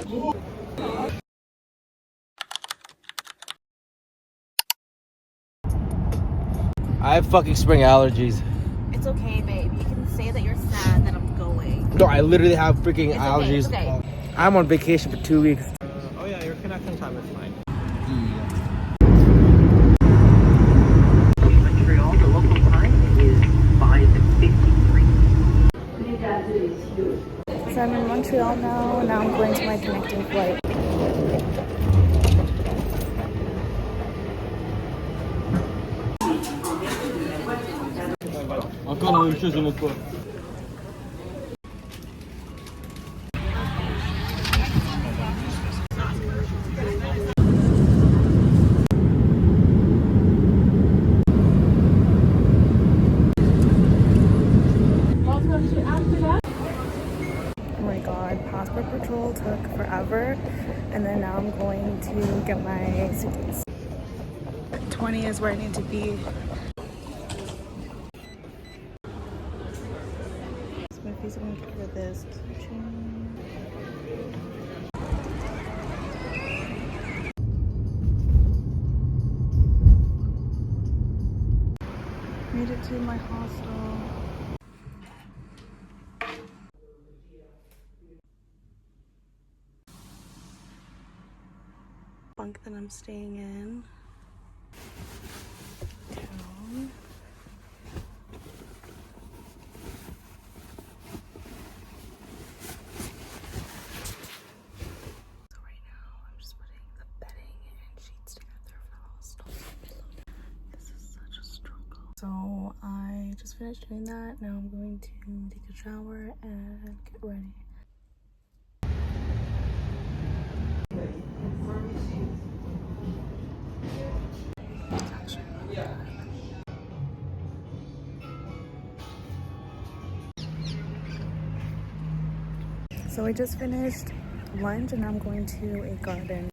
I have fucking spring allergies. It's okay, babe. You can say that you're sad that I'm going. No, I literally have freaking allergies. Okay, it's okay. I'm on vacation for 2 weeks. Oh yeah, your connection time is fine. Montreal, the local time is 5:53. So I'm in Montreal now. Now I'm going to my connecting flight. Encore la même chose une autre fois. Passport control took forever, and then now I'm going to get my suitcase. 20 is where I need to be. So my face, I'm gonna get rid of this keychain. Made it to my hostel. Bunk that I'm staying in. Down. So right now I'm just putting the bedding and sheets together for the hostel. This is such a struggle. So I just finished doing that. Now I'm going to take a shower and get ready. So I just finished lunch and I'm going to a garden.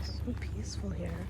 So peaceful here.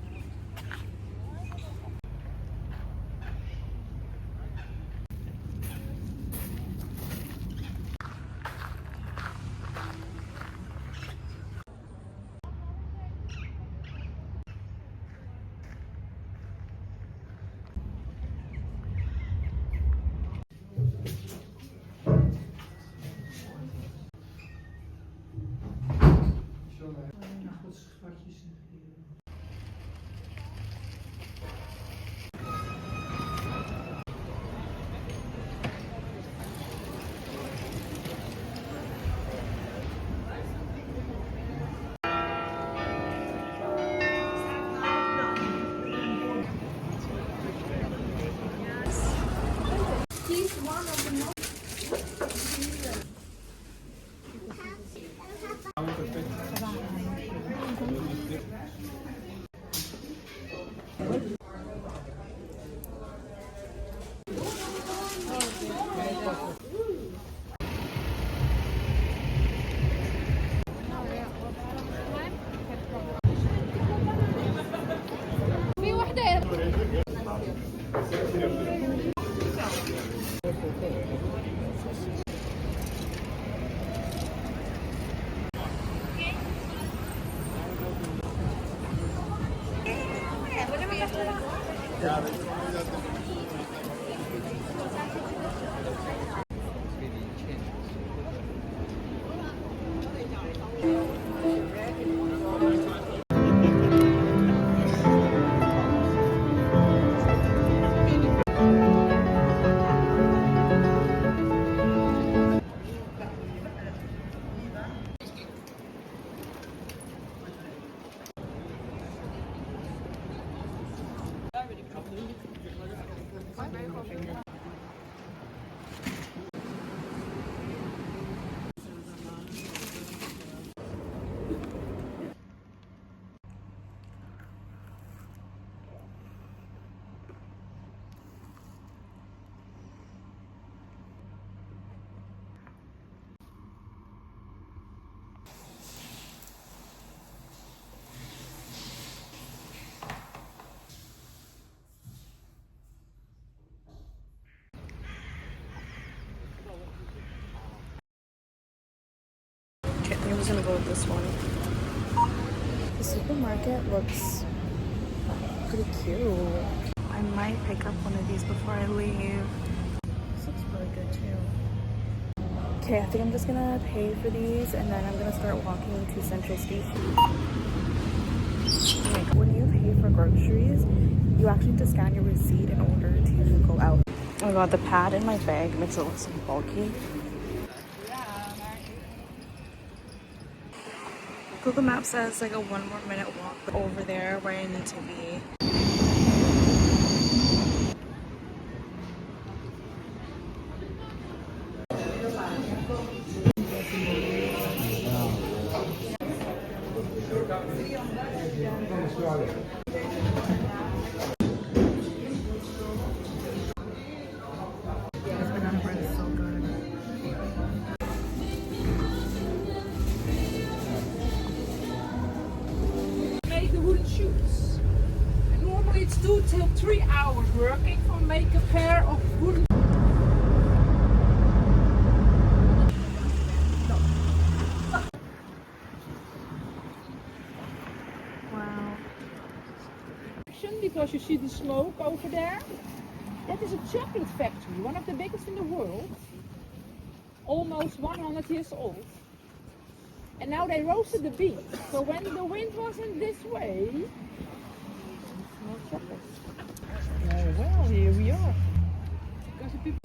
gonna go with this one. The supermarket looks pretty cute. I might pick up one of these before I leave. This looks really good too. Okay, I think I'm just gonna pay for these and then I'm gonna start walking to Central Station. Like when you pay for groceries, you actually need to scan your receipt in order to go out. Oh my god, the pad in my bag makes it look so bulky. Google Maps says like a 1 more minute walk over there where I need to be. This banana bread is so good. Make the wooden shoes. And normally it's 2 till 3 hours working for make a pair of wooden. Wow. Because you see the smoke over there. That is a chocolate factory, one of the biggest in the world. Almost 100 years old. And now they roasted the beans. So when the wind wasn't this way, more chocolate. Oh well, here we are. Because the people.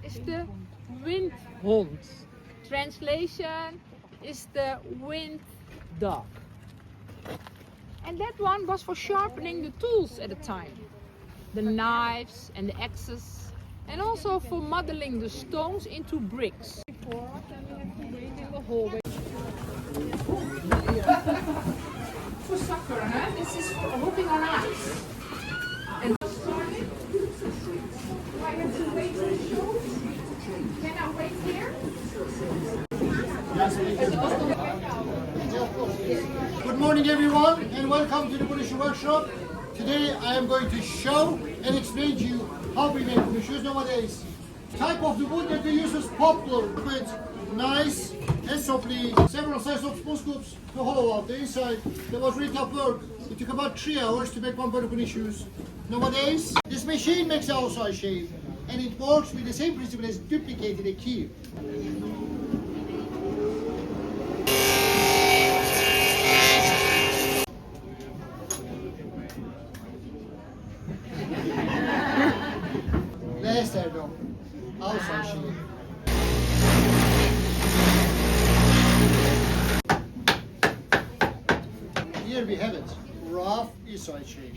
Is the windhond. Translation is the wind dog. And that one was for sharpening the tools at the time. The knives and the axes. And also for modeling the stones into bricks. Before, then we have to wait in the hallway. For soccer, huh? This is for hopping on ice. And I have to wait for the show. Can I wait here? Good morning everyone and welcome to the British workshop. Today I am going to show and explain to you how we make the shoes nowadays. Type of the wood that we use is poplar, with nice and softly. Several sizes of spoon scoops to hollow out the inside. There was really tough work. It took about 3 hours to make one pair of bunny shoes. Nowadays, this machine makes the outside shape and it works with the same principle as duplicating a key. Let's start off. Outside shape. Here we have it. Rough inside shape.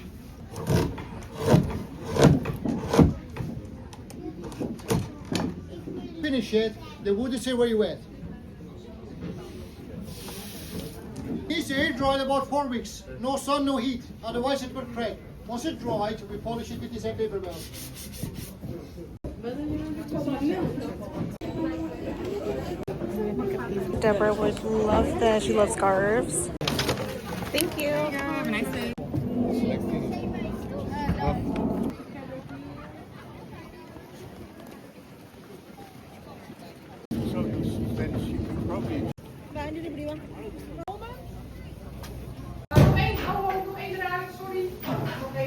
Finish it, the wood is very wet. It's air dried about 4 weeks. No sun, no heat, otherwise it will crack. Once it's dried, we polish it with this paper belt. Deborah would love this. She loves scarves. Thank you. Have a nice day.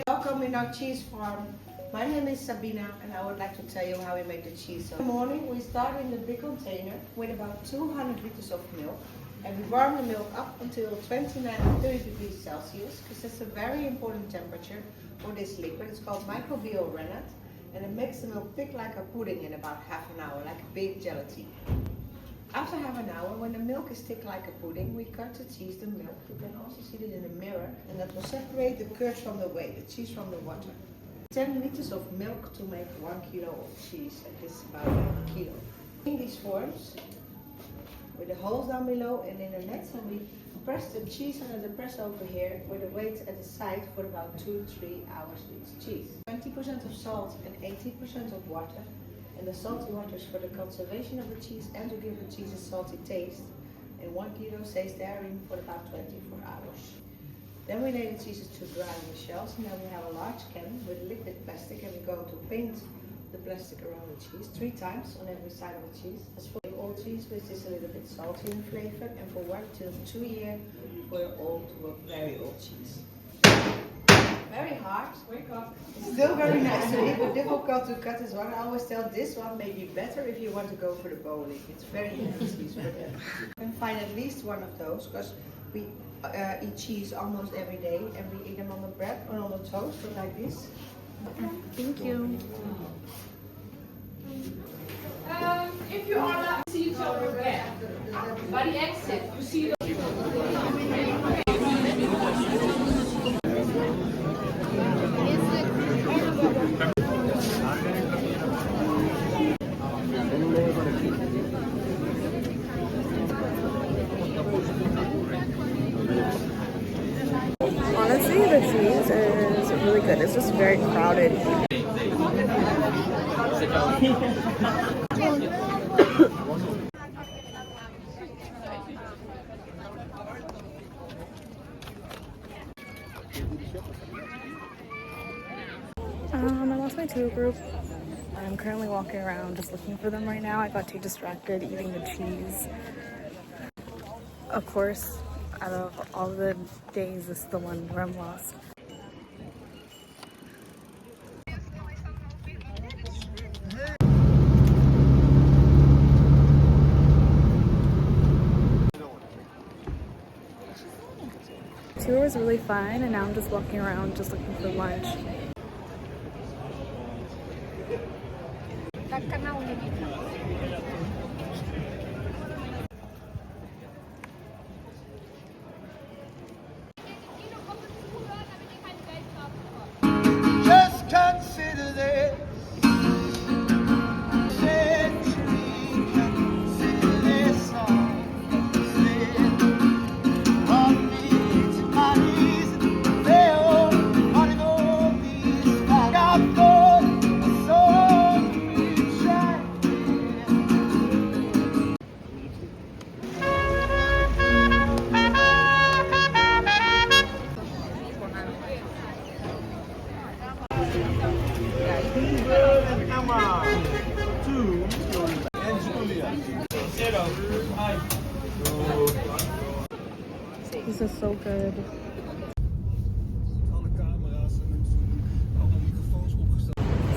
Welcome in our cheese farm. My name is Sabina and I would like to tell you how we make the cheese. So in the morning we start in the big container with about 200 liters of milk and we warm the milk up until 29 or 30 degrees Celsius because that's a very important temperature for this liquid. It's called microbial rennet and it makes the milk thick like a pudding in about half an hour, like a big gelatine. After half an hour, when the milk is thick like a pudding, we cut the cheese, the milk. You can also see it in the mirror, and that will separate the curds from the whey, the cheese from the water. 10 liters of milk to make 1 kilo of cheese, and this is about a kilo. In these forms, with the holes down below and in the nets, and we press the cheese under the press over here with the weight at the side for about 2-3 hours each cheese. 20% of salt and 80% of water. And the salty water is for the conservation of the cheese and to give the cheese a salty taste. And 1 kilo stays there in for about 24 hours. Then we lay the cheeses to dry in the shells, and then we have a large can with liquid plastic, and we go to paint the plastic around the cheese 3 times on every side of the cheese. That's for the old cheese, which is a little bit salty in flavor, and for 1 to 2 years for the old to a very old cheese. Very hard. It's still very nice to eat, but difficult to cut as well. I always tell this one may be better if you want to go for the bowling. It's very easy for them. You can find at least one of those because we eat cheese almost every day, and we eat them on the bread or on the toast, so like this. Thank you. If you are not see each other again, by the exit, you see the Honestly, the cheese is really good. It's just very crowded. I lost my tour group. I'm currently walking around just looking for them right now. I got too distracted eating the cheese. Of course, out of all the days, this is the one where I'm lost. The tour was really fun, and now I'm just walking around just looking for lunch. Just consider this. Consider this song. On me to my knees, they all want to know these. I've got a song to try. This is so good.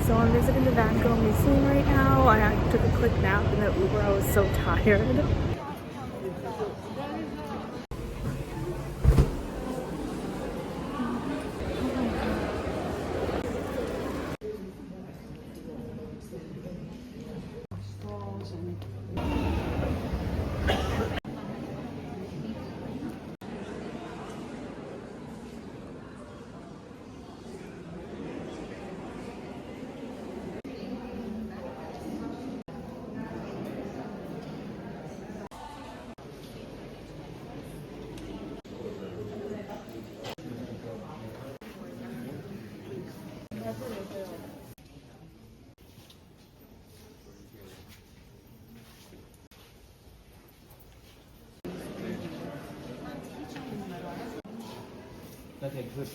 So I'm visiting the Vatten Museum right now. I took a quick nap in the Uber. I was so tired. Okay, good.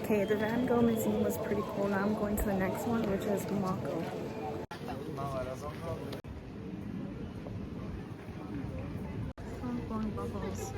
Okay, the Van Gogh Museum was pretty cool. Now I'm going to the next one, which is Moco. I'm blowing bubbles.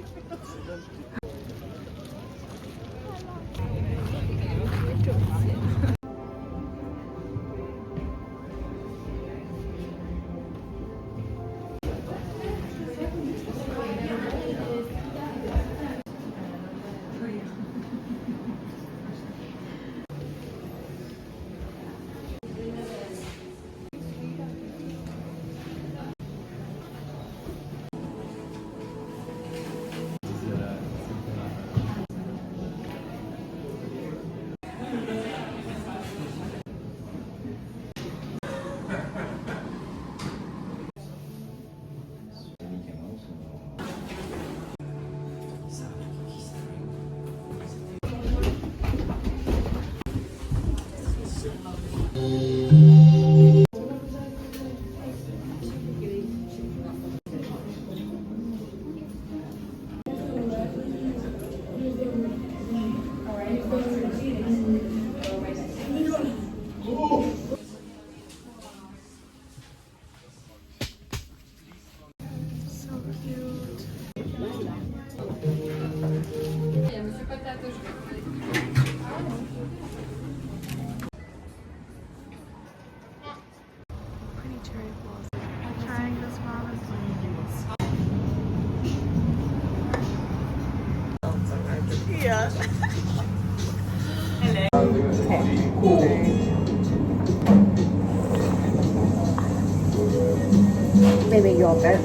Maybe yogurt.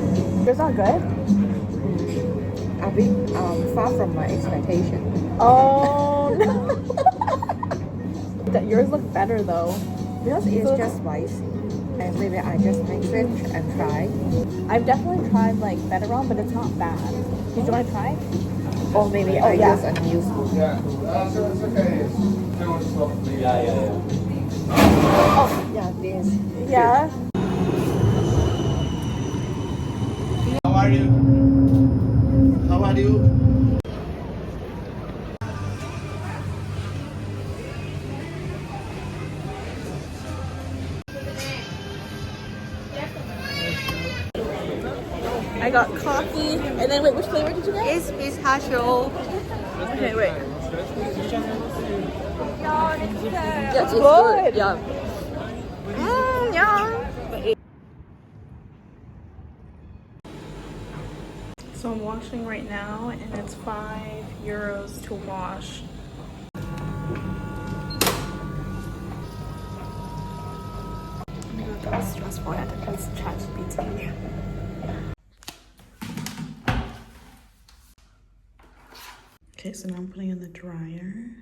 It's not good? A bit far from my expectation. Oh no. Yours look better though. Because it's just spicy. And maybe I just mix it and try. I've definitely tried like better wrong, but it's not bad. Did you want to try? Or maybe I use a new spoon. Oh, Yeah, this. yeah. How are you? How are you? I got coffee, and then wait, which flavor did you get? It's pistachio. Okay, wait. Yes, it's good. Yeah. Yeah. So I'm washing right now, and it's €5 to wash. I'm gonna go through this stressful. I had to use ChatGPT. Okay, so now I'm putting in the dryer.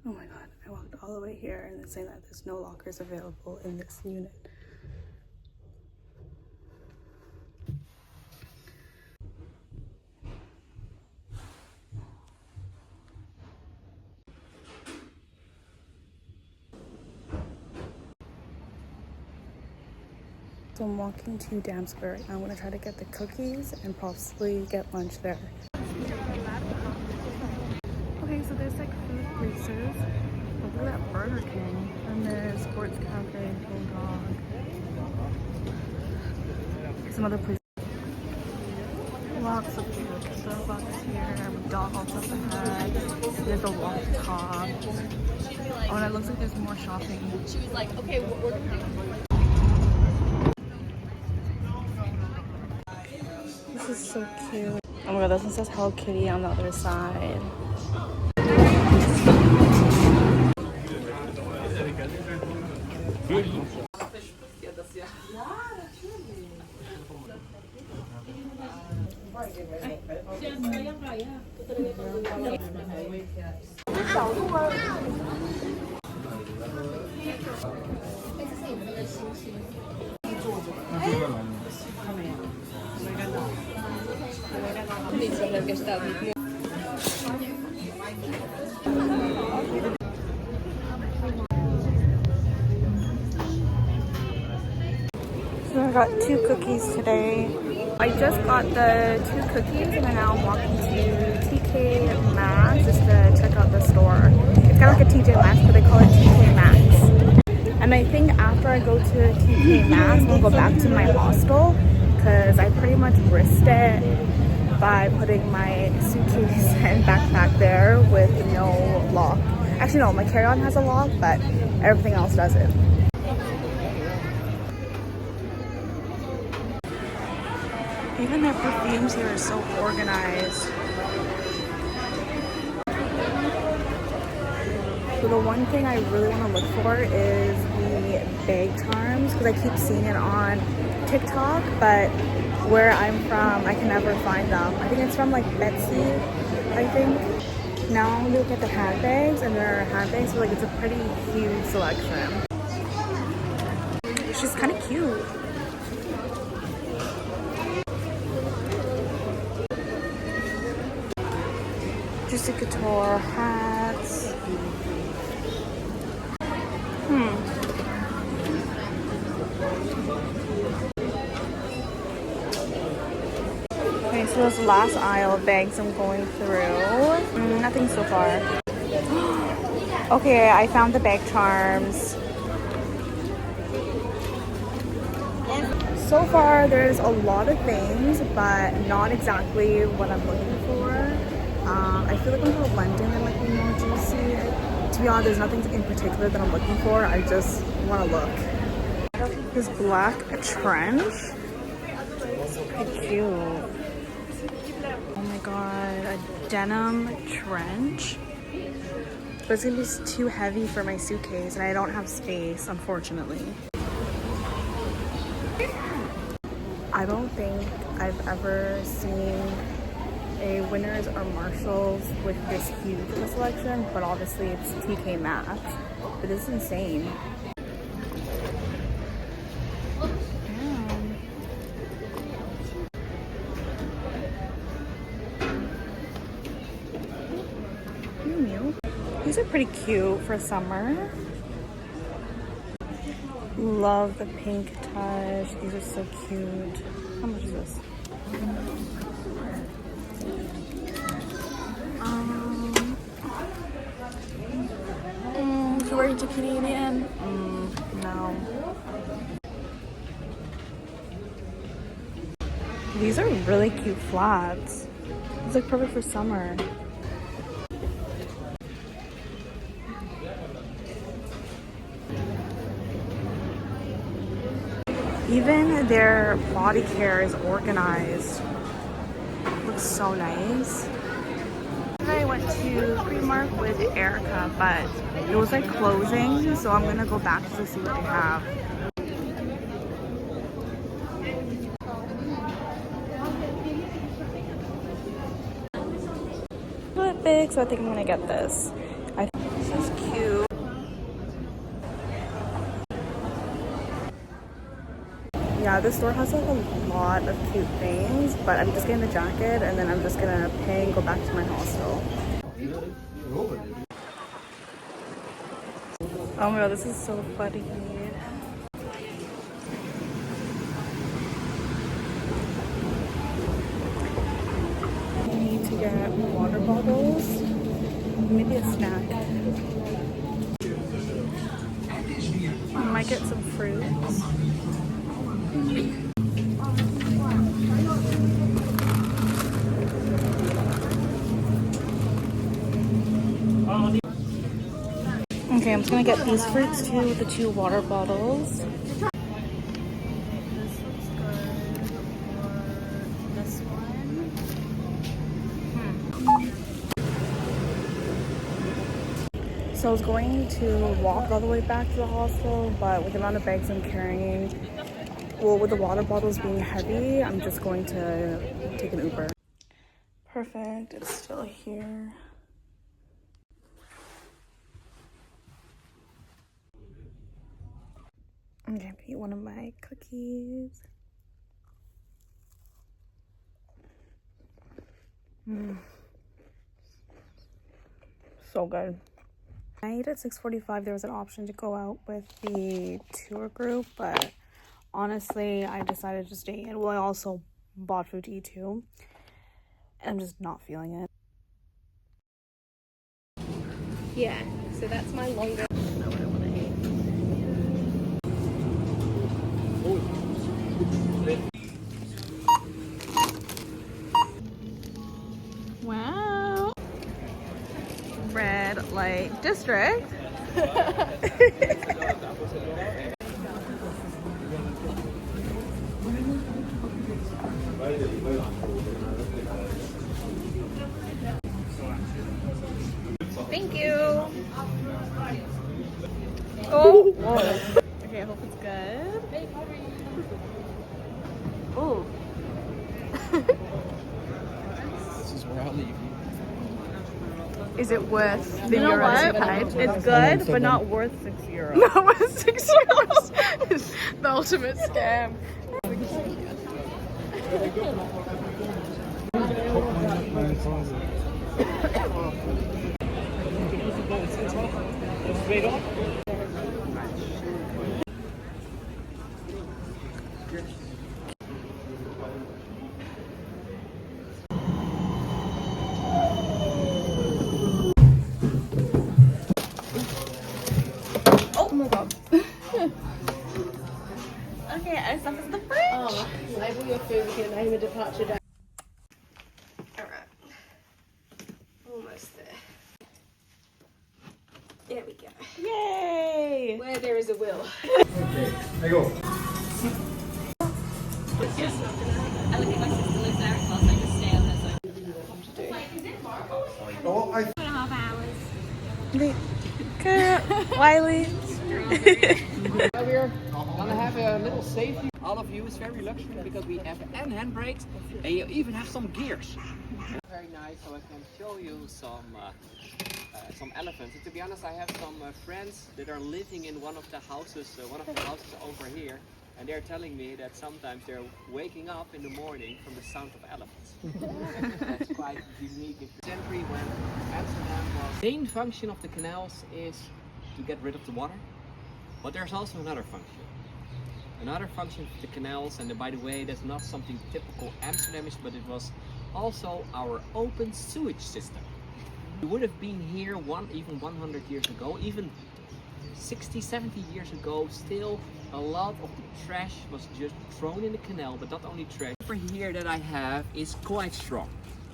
Oh my god, I walked all the way here and it's saying that there's no lockers available in this unit. So I'm walking to Dam Square right now. I'm gonna try to get the cookies and possibly get lunch there. Okay, so there's like food places. Look at that Burger King. And there's Sports Cafe, Bulldog. Some other places. Lots of food. Starbucks here, McDonald's up ahead. There's a Walk Cobb. Oh, and it looks like there's more shopping. She was like, okay, we're gonna This is so cute. Oh my god, this one says Hello Kitty on the other side. So I got 2 cookies today. I just got the 2 cookies and now I'm walking to TK Maxx just to check out the store. It's kind of like a TJ Maxx, but they call it TK Maxx. And I think after I go to TK Maxx, I'll go back to my hostel because I pretty much risked it by putting my suitcase and backpack there with no lock. Actually no, my carry-on has a lock, but everything else doesn't. Even their perfumes here are so organized. So the one thing I really want to look for is the bag charms, because I keep seeing it on TikTok, but where I'm from, I can never find them. I think it's from like Betsy, I think. Now look at the handbags, and their handbags are like, it's a pretty huge selection. She's kind of cute. Just a couture hats. Okay, so this last aisle of bags I'm going through. Nothing so far. Okay, I found the bag charms. So far, there's a lot of things, but not exactly what I'm looking for. I feel like I'm gonna blend in and like be more juicy. To be honest, there's nothing in particular that I'm looking for. I just want to look. This black trench. It's pretty cute. Oh my god, a denim trench. But it's gonna be too heavy for my suitcase, and I don't have space, unfortunately. I don't think I've ever seen a Winners or Marshalls with this huge of a selection, but obviously it's TK Maxx. But this is insane. These are pretty cute for summer. Love the pink touch. These are so cute. How much is this? We're to Canadian. No. These are really cute flats. It's like perfect for summer. Even their body care is organized. Looks so nice. I went to Primark with Erica, but it was like closing, so I'm gonna go back to see what they have. A bit big, so I think I'm gonna get this. I think this is cute. Yeah, this store has like a lot of cute things, but I'm just getting the jacket and then I'm just gonna pay and go back to my hostel. Oh my god, this is so funny. I need to get water bottles, maybe a snack. I might get some fruits. Okay, I'm just gonna get these fruits too with the 2 water bottles. This looks good for this one. So I was going to walk all the way back to the hostel, but with the amount of bags I'm carrying, well, with the water bottles being heavy, I'm just going to take an Uber. Perfect, it's still here. I'm gonna eat one of my cookies. So good. I ate at 6:45. There was an option to go out with the tour group, but honestly, I decided to stay in. Well, I also bought food to eat too, and I'm just not feeling it. Yeah, so that's my longest. Wow. Red light district. Thank you. Oh. Okay, I hope it's good. Oh. This is where I'll leave you. Is it worth the euros you paid? It's good, but not worth €6. Not worth €6. The ultimate scam. Oh my god. Okay, I stuff is the fridge. Oh, label your food with your name and departure date. Alright. Almost there. There we go. Yay! Where there is a will. Okay, I go. I look at my sister lives there as well, so I just stay on this way. Oh, I 2.5 hours. Wiley. We're gonna have a little safety. All of you is very luxury because we have and handbrakes and you even have some gears. Very nice, so I can show you some elephants. And to be honest, I have some friends that are living in one of the houses over here, and they're telling me that sometimes they're waking up in the morning from the sound of elephants. That's quite unique. In the century when Amsterdam was, the main function of the canals is to get rid of the water, but there's also another function. Another function of the canals, and by the way, that's not something typical Amsterdamish, but it was also our open sewage system. We would have been here even 100 years ago, even 60, 70 years ago, still a lot of the trash was just thrown in the canal, but not only trash. The paper here that I have is quite strong.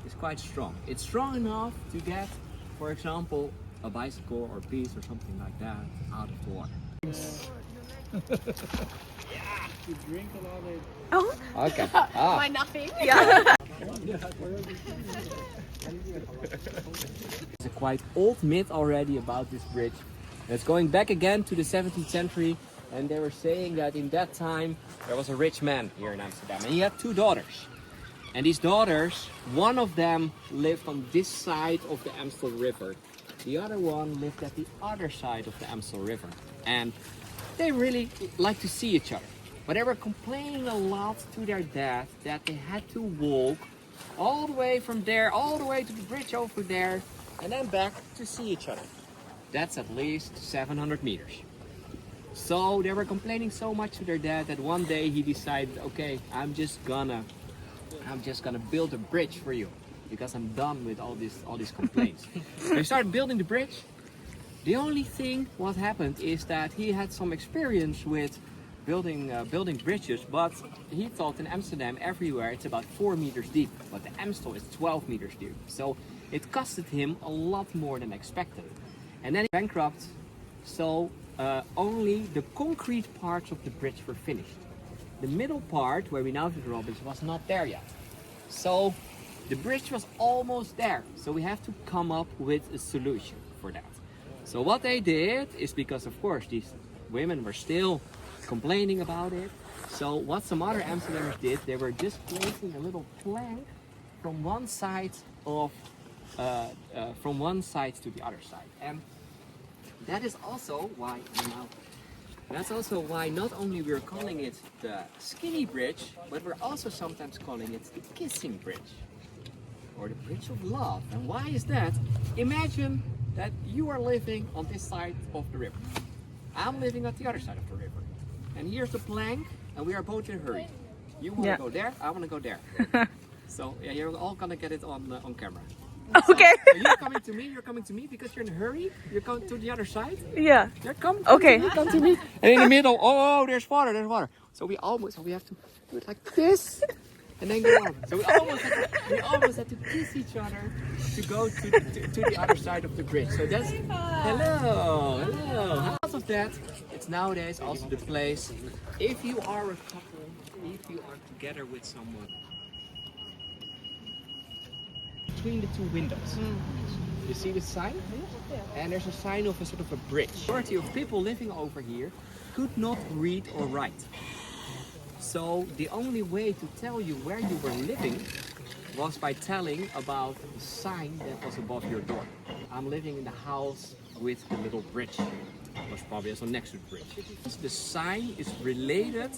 It's quite strong. It's strong enough to get, for example, a bicycle or a piece or something like that out of the water. Yeah, you drink a lot of... Oh. Okay. My nothing. Yeah. There's a quite old myth already about this bridge. It's going back again to the 17th century, and they were saying that in that time there was a rich man here in Amsterdam, and he had two daughters. And these daughters, one of them lived on this side of the Amstel River. The other one lived at the other side of the Amstel River. And they really liked to see each other. But they were complaining a lot to their dad that they had to walk all the way from there, all the way to the bridge over there, and then back to see each other. That's at least 700 meters. So they were complaining so much to their dad that one day he decided, okay, I'm just gonna build a bridge for you because I'm done with all these complaints. They started building the bridge. The only thing what happened is that he had some experience with building bridges, but he thought in Amsterdam everywhere it's about 4 meters deep, but the Amstel is 12 meters deep. So it costed him a lot more than expected. And then he bankrupt, so only the concrete parts of the bridge were finished. The middle part, where we now see the rubbish, was not there yet. So the bridge was almost there. So we have to come up with a solution for that. So what they did is, because of course these women were still complaining about it. So what some other Amsterdammers did, they were just placing a little plank from one side to the other side. And that is also why not only we're calling it the skinny bridge, but we're also sometimes calling it the kissing bridge or the bridge of love. And why is that? Imagine that you are living on this side of the river. I'm living at the other side of the river. And here's the plank, and we are both in a hurry. You want to go there, I want to go there. So yeah, you're all gonna get it on camera. Okay. So you're coming to me because you're in a hurry. You're going to the other side. Yeah. You're coming. Okay. Come to me. And in the middle, oh, there's water. So we have to do it like this, and then go on. So we almost had to kiss each other to go to the other side of the bridge. So that's hello. Because of that, it's nowadays also the place. If you are a couple, if you are together with someone, between the two windows. You see the sign? And there's a sign of a sort of a bridge. The majority of people living over here could not read or write. So the only way to tell you where you were living was by telling about the sign that was above your door. I'm living in the house with the little bridge. It was probably also next to the bridge. The sign is related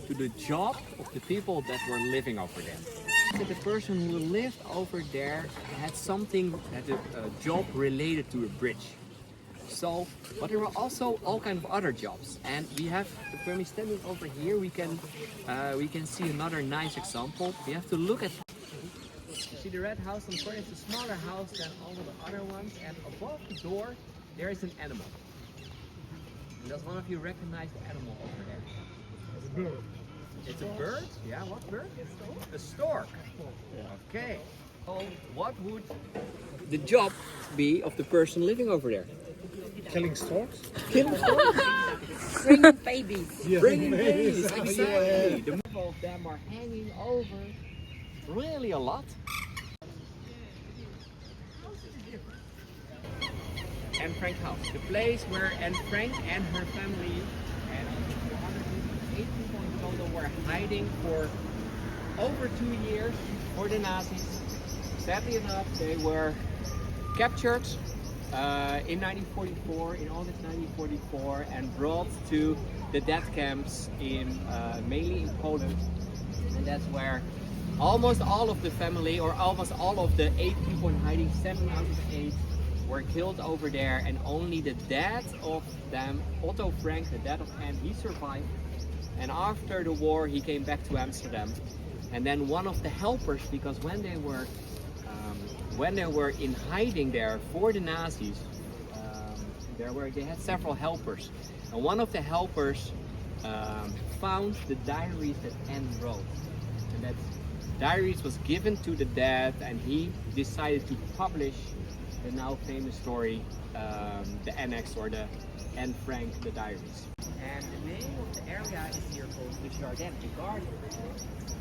to the job of the people that were living over there. So the person who lived over there had something, had a job related to a bridge. So, but there were also all kinds of other jobs. And we have, when we're standing over here, we can see another nice example. We have to look at. You see the red house on the corner, it's a smaller house than all of the other ones, and above the door there is an animal. And does one of you recognize the animal over there? It's a bird. It's a bird? Yeah, what bird? A stork. Okay. So what would the job be of the person living over there? Killing storks? Killing storks? Bringing babies. Yeah, Bringing babies, yeah. exactly. The most of them are hanging over really a lot. Anne Frank house, the place where Anne Frank and her family and 8 people in total were hiding for over 2 years for the Nazis. Sadly enough, they were captured in 1944, in August 1944, and brought to the death camps in mainly in Poland, and that's where almost all of the family, or almost all of the 8 people in hiding, 7 out of 8, were killed over there, and only the dad of them, Otto Frank, the dad of Anne, he survived. And after the war, he came back to Amsterdam. And then one of the helpers, because when they were in hiding there for the Nazis, they had several helpers, and one of the helpers found the diaries that Anne wrote, and that diaries was given to the dad, and he decided to publish the now famous story, the annex, or the Anne Frank, the diaries. And the name of the area is here called the Jardin, the garden,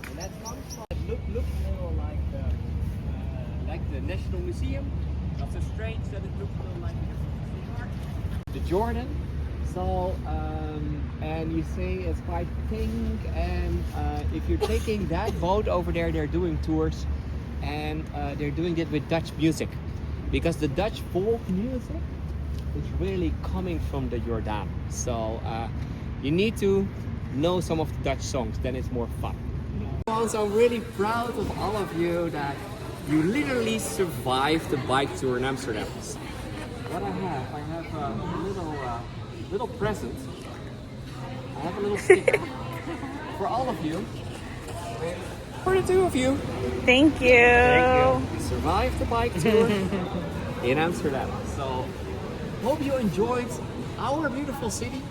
and that comes from looks a little like the National Museum. Not so strange that it looks a little like the Jordan. So, and you say it's quite pink, and if you're taking that boat over there, they're doing tours, and they're doing it with Dutch music, because the Dutch folk music is really coming from the Jordan. So you need to know some of the Dutch songs, then it's more fun. Also, I'm really proud of all of you that you literally survived the bike tour in Amsterdam. What I have a little present. I have a little sticker for all of you. For the 2 of you. Thank you. Thank you. You survived the bike tour in Amsterdam. So hope you enjoyed our beautiful city.